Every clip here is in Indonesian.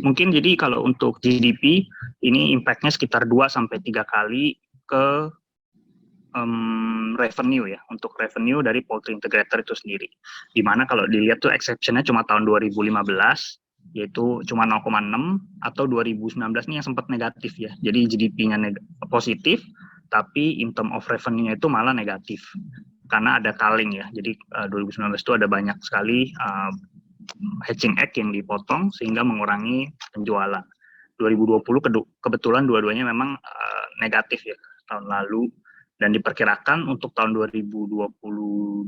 Mungkin jadi kalau untuk GDP ini impact-nya sekitar 2-3 kali ke revenue ya, untuk revenue dari poultry integrator itu sendiri. Dimana kalau dilihat tuh exception-nya cuma tahun 2015, yaitu cuma 0,6, atau 2019 ini yang sempat negatif ya. Jadi GDP-nya positif, tapi in term of revenue-nya itu malah negatif. Karena ada culling ya, jadi 2019 itu ada banyak sekali hatching egg yang dipotong sehingga mengurangi penjualan. 2020 kebetulan dua-duanya memang negatif ya tahun lalu, dan diperkirakan untuk tahun 2022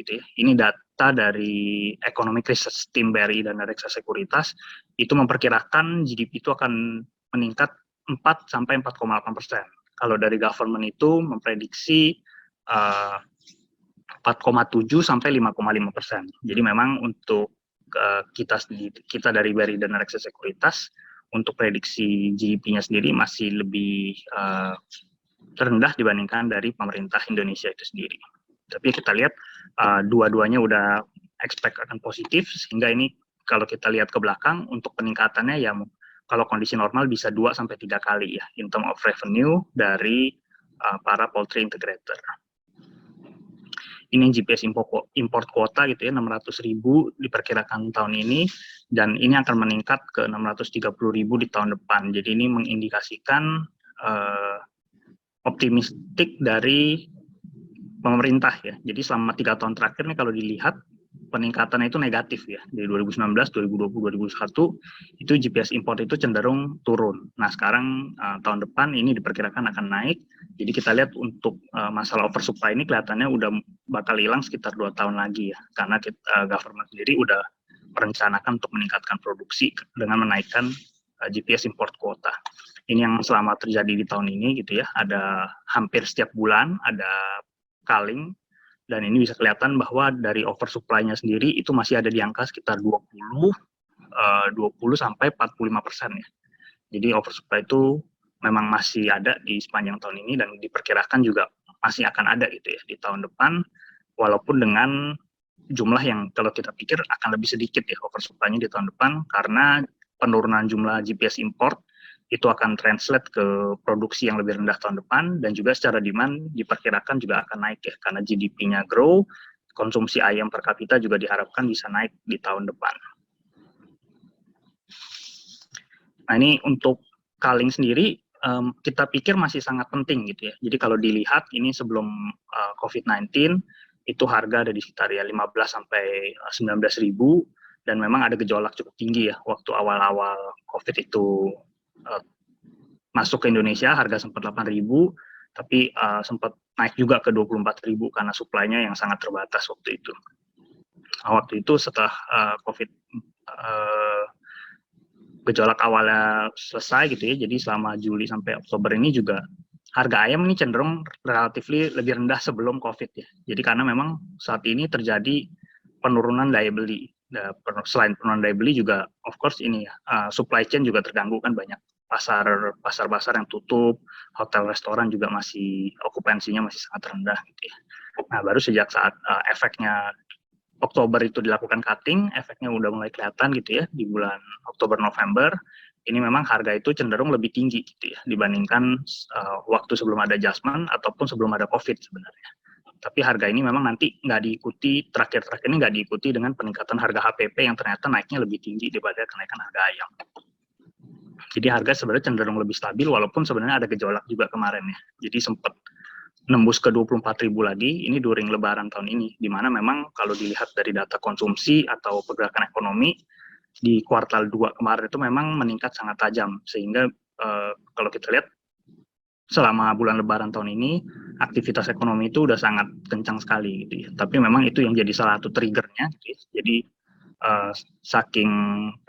gitu ya. Ini data dari Economic Research Team BRI dan Reksa Sekuritas itu memperkirakan GDP itu akan meningkat 4-4,8%. Kalau dari government itu memprediksi 4,7-5,5%. Jadi memang untuk kita dari BRI dan Reksa Sekuritas untuk prediksi GDP-nya sendiri masih lebih rendah dibandingkan dari pemerintah Indonesia itu sendiri. Tapi kita lihat dua-duanya udah expect akan positif, sehingga ini kalau kita lihat ke belakang untuk peningkatannya ya kalau kondisi normal bisa 2-3 kali ya in term of revenue dari para poultry integrator. Ini GPS import kuota gitu ya, 600.000 diperkirakan tahun ini, dan ini akan meningkat ke 630.000 di tahun depan. Jadi ini mengindikasikan optimistik dari pemerintah ya. Jadi selama 3 tahun terakhir nih kalau dilihat peningkatannya itu negatif ya. Dari 2019, 2020, 2021 itu GPS import itu cenderung turun. Nah sekarang tahun depan ini diperkirakan akan naik. Jadi kita lihat untuk masalah oversupply ini kelihatannya udah bakal hilang sekitar 2 tahun lagi ya. Karena government sendiri udah merencanakan untuk meningkatkan produksi dengan menaikkan GPS import kuota. Ini yang selama terjadi di tahun ini gitu ya, ada hampir setiap bulan ada culling, dan ini bisa kelihatan bahwa dari oversupply-nya sendiri itu masih ada di angka sekitar 20-45% ya. Jadi oversupply itu memang masih ada di sepanjang tahun ini, dan diperkirakan juga masih akan ada gitu ya di tahun depan, walaupun dengan jumlah yang kalau kita pikir akan lebih sedikit ya oversupply-nya di tahun depan, karena penurunan jumlah GPS import itu akan translate ke produksi yang lebih rendah tahun depan, dan juga secara demand diperkirakan juga akan naik ya, karena GDP-nya grow, konsumsi ayam per kapita juga diharapkan bisa naik di tahun depan. Nah ini untuk culling sendiri kita pikir masih sangat penting gitu ya. Jadi kalau dilihat ini sebelum COVID-19 itu harga ada di sekitar ya 15-19 ribu, dan memang ada gejolak cukup tinggi ya waktu awal-awal COVID itu masuk ke Indonesia, harga sempat 8.000, tapi sempat naik juga ke 24.000 karena supply-nya yang sangat terbatas waktu itu. Waktu itu setelah COVID gejolak awalnya selesai gitu ya, jadi selama Juli sampai Oktober ini juga harga ayam ini cenderung relatif lebih rendah sebelum COVID ya. Jadi karena memang saat ini terjadi penurunan daya beli. Selain penurunan daya beli juga of course ini ya, supply chain juga terganggu kan, banyak pasar-pasar yang tutup, hotel restoran juga masih okupansinya masih sangat rendah gitu ya. Nah baru sejak saat efeknya Oktober itu dilakukan cutting, efeknya udah mulai kelihatan gitu ya di bulan Oktober November. Ini memang harga itu cenderung lebih tinggi gitu ya dibandingkan waktu sebelum ada adjustment ataupun sebelum ada COVID sebenarnya. Tapi harga ini memang nanti nggak diikuti, terakhir-terakhir ini nggak diikuti dengan peningkatan harga HPP yang ternyata naiknya lebih tinggi daripada kenaikan harga ayam. Jadi harga sebenarnya cenderung lebih stabil, walaupun sebenarnya ada gejolak juga kemarin ya. Jadi sempat nembus ke 24.000 lagi, ini during lebaran tahun ini, di mana memang kalau dilihat dari data konsumsi atau pergerakan ekonomi, di kuartal 2 kemarin itu memang meningkat sangat tajam, sehingga kalau kita lihat selama bulan lebaran tahun ini, aktivitas ekonomi itu udah sangat kencang sekali gitu ya. Tapi memang itu yang jadi salah satu triggernya, gitu ya. Jadi saking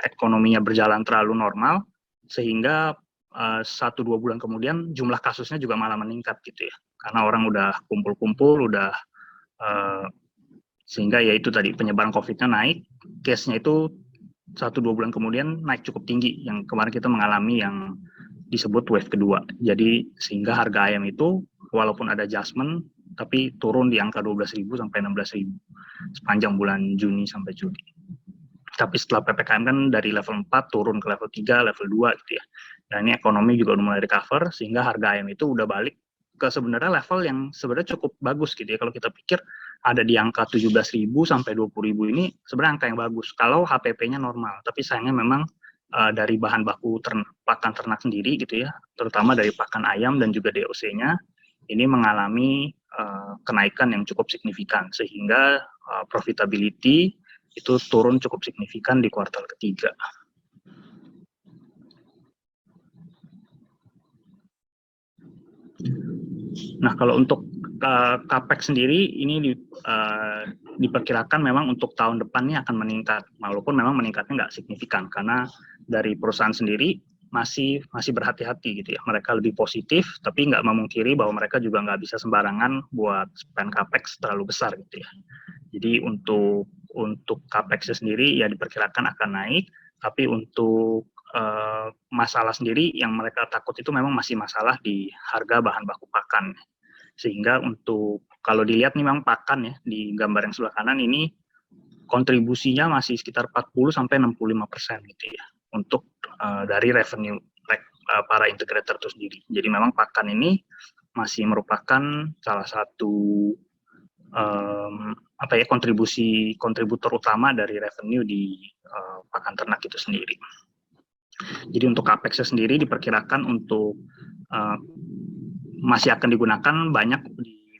ekonominya berjalan terlalu normal, sehingga 1-2 bulan kemudian jumlah kasusnya juga malah meningkat gitu ya, karena orang udah kumpul-kumpul, udah sehingga ya itu tadi penyebaran COVID-nya naik, case-nya itu 1-2 bulan kemudian naik cukup tinggi, yang kemarin kita mengalami yang disebut wave kedua. Jadi sehingga harga ayam itu walaupun ada adjustment tapi turun di angka 12.000 sampai 16.000 sepanjang bulan Juni sampai Juli. Tapi setelah PPKM kan dari level 4 turun ke level 3, level 2 gitu ya. Dan ini ekonomi juga udah mulai recover sehingga harga ayam itu udah balik ke sebenarnya level yang sebenarnya cukup bagus gitu ya. Kalau kita pikir ada di angka 17.000 sampai 20.000 ini sebenarnya angka yang bagus kalau HPP-nya normal. Tapi sayangnya memang dari bahan baku pakan ternak sendiri gitu ya, terutama dari pakan ayam dan juga DOC-nya ini mengalami kenaikan yang cukup signifikan sehingga profitability itu turun cukup signifikan di kuartal ketiga. Nah, kalau untuk capex sendiri ini diperkirakan memang untuk tahun depannya akan meningkat, walaupun memang meningkatnya nggak signifikan karena dari perusahaan sendiri masih berhati-hati gitu ya. Mereka lebih positif, tapi nggak memungkiri bahwa mereka juga nggak bisa sembarangan buat spend capex terlalu besar gitu ya. Jadi untuk capex sendiri ya diperkirakan akan naik, tapi untuk masalah sendiri yang mereka takut itu memang masih masalah di harga bahan baku pakan. Sehingga untuk kalau dilihat nih memang pakan ya di gambar yang sebelah kanan ini kontribusinya masih sekitar 40 sampai 65% gitu ya untuk dari revenue para integrator itu sendiri. Jadi memang pakan ini masih merupakan salah satu kontributor utama dari revenue di pakan ternak itu sendiri. Jadi untuk capex sendiri diperkirakan untuk masih akan digunakan banyak di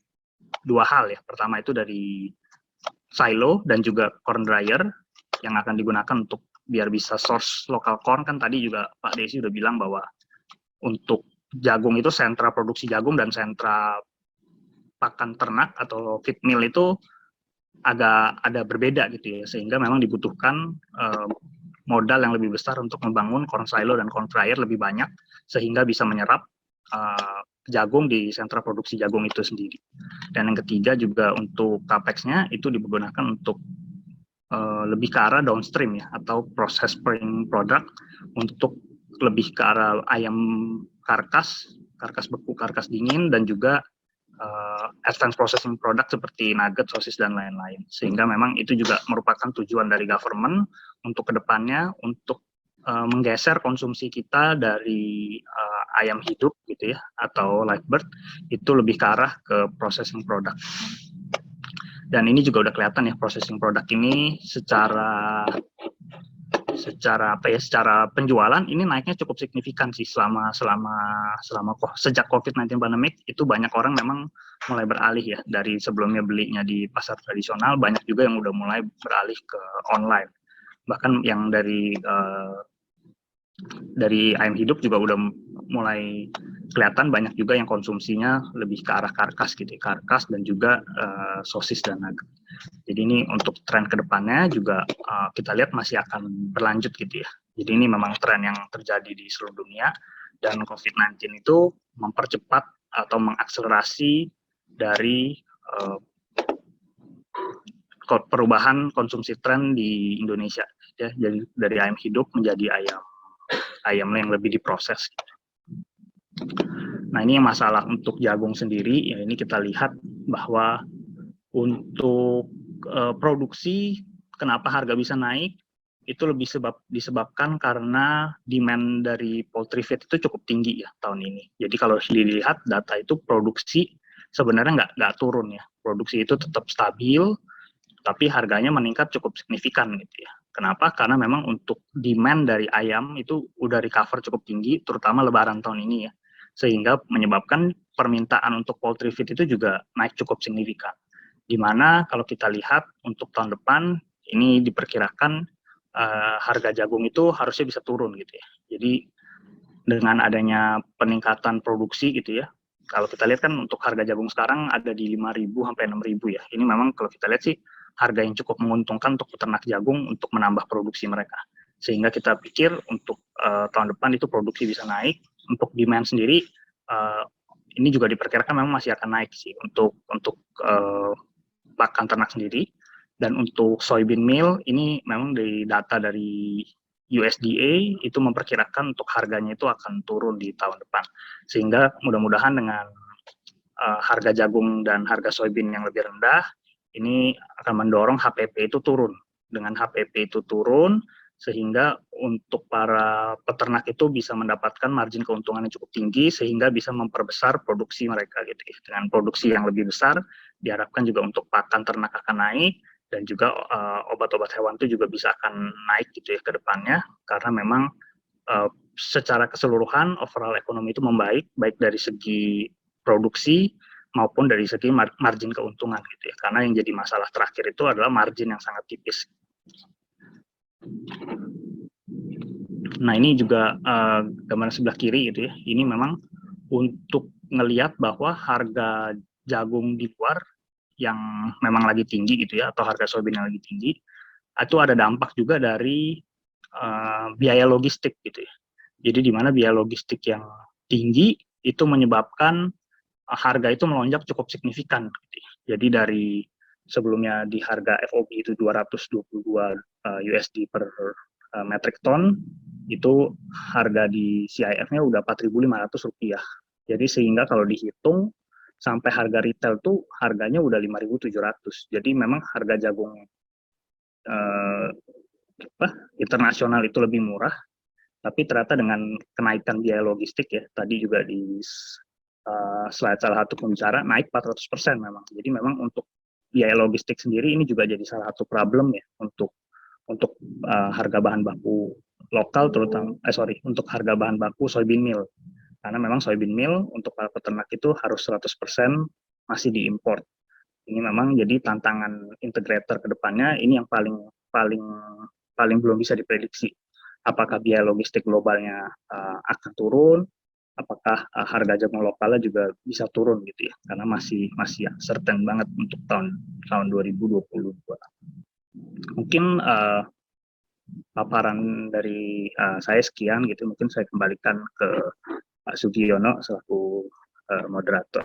dua hal ya. Pertama itu dari silo dan juga corn dryer yang akan digunakan untuk biar bisa source local corn. Kan tadi juga Pak Desi udah bilang bahwa untuk jagung itu sentra produksi jagung dan sentra pakan ternak atau feed mill itu agak ada berbeda gitu ya, sehingga memang dibutuhkan modal yang lebih besar untuk membangun corn silo dan corn dryer lebih banyak sehingga bisa menyerap jagung di sentra produksi jagung itu sendiri. Dan yang ketiga juga untuk capex-nya itu digunakan untuk lebih ke arah downstream ya atau process spring product untuk lebih ke arah ayam karkas beku, karkas dingin dan juga advanced processing product seperti nugget, sosis, dan lain-lain. Sehingga memang itu juga merupakan tujuan dari government untuk kedepannya untuk menggeser konsumsi kita dari ayam hidup gitu ya atau live bird itu lebih ke arah ke processing product. Dan ini juga udah kelihatan ya processing product ini secara penjualan ini naiknya cukup signifikan sih sejak COVID-19 pandemic itu banyak orang memang mulai beralih ya dari sebelumnya belinya di pasar tradisional, banyak juga yang udah mulai beralih ke online. Bahkan yang dari ayam hidup juga udah mulai kelihatan banyak juga yang konsumsinya lebih ke arah karkas gitu, karkas dan juga sosis dan nugget. Jadi ini untuk tren kedepannya juga kita lihat masih akan berlanjut gitu ya. Jadi ini memang tren yang terjadi di seluruh dunia dan COVID-19 itu mempercepat atau mengakselerasi dari perubahan konsumsi tren di Indonesia ya. Jadi dari ayam hidup menjadi ayam yang lebih diproses. Nah ini yang masalah untuk jagung sendiri ya, ini kita lihat bahwa untuk produksi kenapa harga bisa naik itu lebih disebabkan karena demand dari poultry feed itu cukup tinggi ya tahun ini. Jadi kalau dilihat data itu produksi sebenarnya nggak turun ya, produksi itu tetap stabil tapi harganya meningkat cukup signifikan gitu ya. Kenapa? Karena memang untuk demand dari ayam itu udah recover cukup tinggi, terutama lebaran tahun ini ya. Sehingga menyebabkan permintaan untuk poultry feed itu juga naik cukup signifikan. Di mana kalau kita lihat untuk tahun depan, ini diperkirakan harga jagung itu harusnya bisa turun gitu ya. Jadi dengan adanya peningkatan produksi gitu ya, kalau kita lihat kan untuk harga jagung sekarang ada di 5.000 sampai 6.000 ya. Ini memang kalau kita lihat sih harga yang cukup menguntungkan untuk peternak jagung untuk menambah produksi mereka. Sehingga kita pikir untuk tahun depan itu produksi bisa naik. Untuk demand sendiri ini juga diperkirakan memang masih akan naik sih untuk pakan ternak sendiri. Dan untuk soybean meal ini memang dari data dari USDA itu memperkirakan untuk harganya itu akan turun di tahun depan. Sehingga mudah-mudahan dengan harga jagung dan harga soybean yang lebih rendah, ini akan mendorong HPP itu turun. Dengan HPP itu turun, sehingga untuk para peternak itu bisa mendapatkan margin keuntungan yang cukup tinggi, sehingga bisa memperbesar produksi mereka gitu ya. Dengan produksi yang lebih besar, diharapkan juga untuk pakan ternak akan naik, dan juga obat-obat hewan itu juga bisa akan naik gitu ya ke depannya, karena memang secara keseluruhan overall ekonomi itu membaik, baik dari segi produksi maupun dari segi margin keuntungan gitu ya. Karena yang jadi masalah terakhir itu adalah margin yang sangat tipis. Nah ini juga gambaran sebelah kiri gitu ya. Ini memang untuk ngelihat bahwa harga jagung di luar yang memang lagi tinggi gitu ya, atau harga soybean yang lagi tinggi, itu ada dampak juga dari biaya logistik gitu ya. Jadi di mana biaya logistik yang tinggi itu menyebabkan harga itu melonjak cukup signifikan. Gitu ya. Jadi dari sebelumnya di harga FOB itu 222 USD per metric ton, itu harga di CIF-nya udah 4.500 rupiah. Jadi sehingga kalau dihitung sampai harga retail tuh harganya udah 5.700. Jadi memang harga jagung internasional itu lebih murah, tapi ternyata dengan kenaikan biaya logistik ya, tadi juga di slide salah satu pembicara naik 400% memang. Jadi memang untuk biaya logistik sendiri ini juga jadi salah satu problem ya untuk harga bahan baku lokal, terutama untuk harga bahan baku soybean meal. Karena memang soybean meal untuk para peternak itu harus 100% masih diimpor. Ini memang jadi tantangan integrator ke depannya, ini yang paling belum bisa diprediksi. Apakah biaya logistik globalnya akan turun, apakah harga jagung lokalnya juga bisa turun gitu ya, karena masih uncertain banget untuk tahun 2022. Mungkin paparan dari saya sekian gitu, mungkin saya kembalikan ke Pak Sugiono selaku moderator.